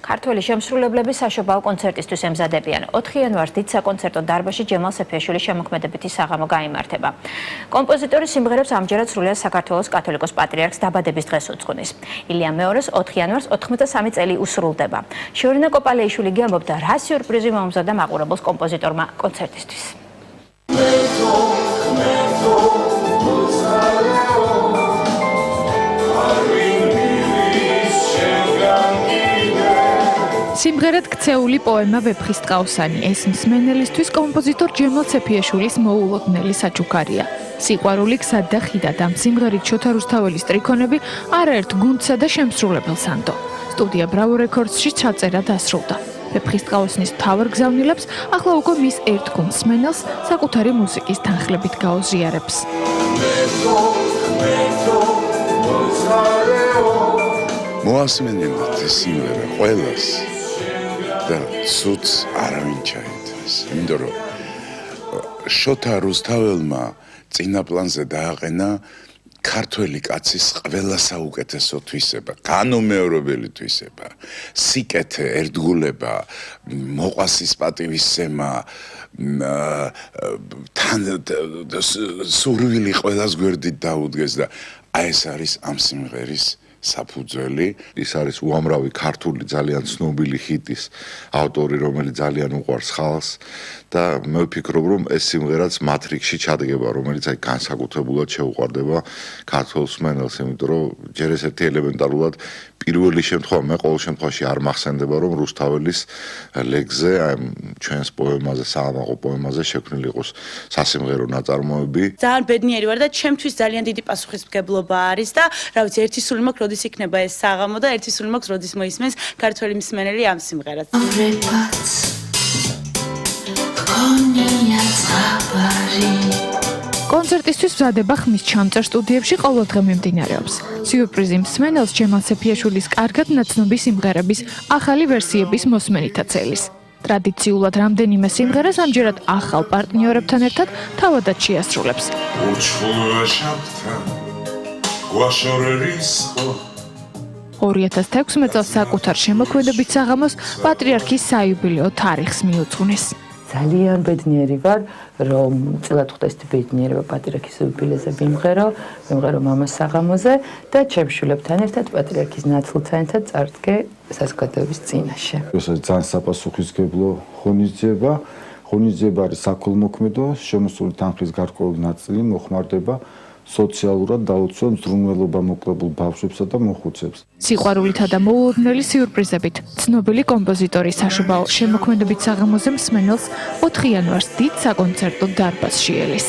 ქართველი შემსრულებლები საშობაო კონცერტისთვის ემზადებიან. 4 იანვარს დიდ საკონცერტო დარბაზში ჯემალ სეფიაშვილის შემოქმედებითი საღამო გაიმართება. კომპოზიტორი სიმღერებს ამჯერად სრულიად საქართველოს კათოლიკოს პატრიარქს დაბადების დღეს უძღვნის. ილია მეორეს 4 იანვარს 93 წელი უსრულდება. შორინა კოპალეიშვილი გემობდა, რა სიურპრიზი მომზადდა მაყურებელს კომპოზიტორმა კონცერტისთვის. სიმღერად ქცეული პოემა ვეფხისტყაოსანი ეს მსმენელისთვის კომპოზიტორ ჯემალ სეფიაშვილის მოულოდნელი საჩუქარია. სიყვარული გზად და ხიდად ამ სიმღერით შოთა რუსთაველის ტრიქონები არაერთ გუნდსა და შემსრულებელს ანდო. სტუდია ბრავო რეკორდსში ჩაწერა დასრულდა. ვეფხისტყაოსნის მთავარ გზავნილებს ახლა უკვე მის ერთ გუნდს მსმენელს საკუთარი მუსიკის თანხლებით გაუზიარებს. მოასმენებთ ეს სიმღერა ყველას და ცუდს არავინ ჩაითვალეს. იმიტომ რომ შოთა რუსთაველმა წინა პლანზე დააყენა ქართველი კაცის ყველა საუკეთესო თვისება, განუმეორებელი თვისება, სიკეთე, ერთგულება, მოყვასის პატივისცემა, სურვილი ყველას გვერდით დაუდგეს და აი ეს არის ამ სიმღერის საფუძველი. ის არის უამრავი ქართული ძალიან ცნობილი ჰიტის ავტორი, რომელიც ძალიან უყვარს ხალხს და მე ვფიქრობ, რომ ეს სიმღერაც მათ რიგში ჩადგება, რომელიც აი განსაკუთრებულად შეუყვარდება ქართულ მსმენელს, იმიტომ რომ ჯერ ესეთი ელემენტარულად პირველი შემთხვევა მე ყოველ შემთხვევაში არ მახსენდება, რომ რუსთაველის ლეგზე აი ჩვენს პოემაზე, საამაყო პოემაზე შექმნილი იყოს სასიმღერო ნაწარმოები. ძალიან ბედნიერი ვარ და ჩემთვის ძალიან დიდი პასუხისმგებლობა არის და რა ვიცი, ერთი სული მაქვს, როდის იქნება ეს საღამო და ერთი სული მაქვს, როდის მოისმენს ქართველი მსმენელი ამ სიმღერას. კონცერტისთვის მზადება ხმის ჩამწერ სტუდიებში ყოველდღე მიმდინარეობს. სიურპრიზი მსმენელს ჯემალ სეფიაშვილის კარგად ნაცნობი სიმღერების ახალი ვერსიების მოსმენითაც ელის. ტრადიციულად რამდენიმე სიმღერას ამჯერად ახალ პარტნიორებთან ერთად თავადაც შეასრულებს. 2016 წელს საკუთარ შემოქმედებით საღამოს პატრიარქის საიუბილეო თარიღს მიუძღვნეს. ძალიან ბედნიერი ვარ, რომ წილად ხვდესთ ბედნიერება პატრიარქის იუბილეზე ვიმღერო მამას საღამოზე და ჩემშულებთან ერთად პატრიარქის ნაცვლთან ერთად წარდგე საზოგადოების წინაშე. ეს ძალიან საპასუხისმგებლო ღონისძიება არის საქველმოქმედო, შემოსული თანხის გარკვეული ნაწილი მოხმარდება სოციალურად დაუცველ მზრუნველობა მოკლებულ ბავშვებსა და მოხუცებს. სიყვარულითა და მოულოდნელი სიურპრიზებით ცნობილი კომპოზიტორის საშობაო შემოქმედებით საღამოზე მსმენელს 4 იანვარს დიდ საკონცერტო დარბაზში ელის.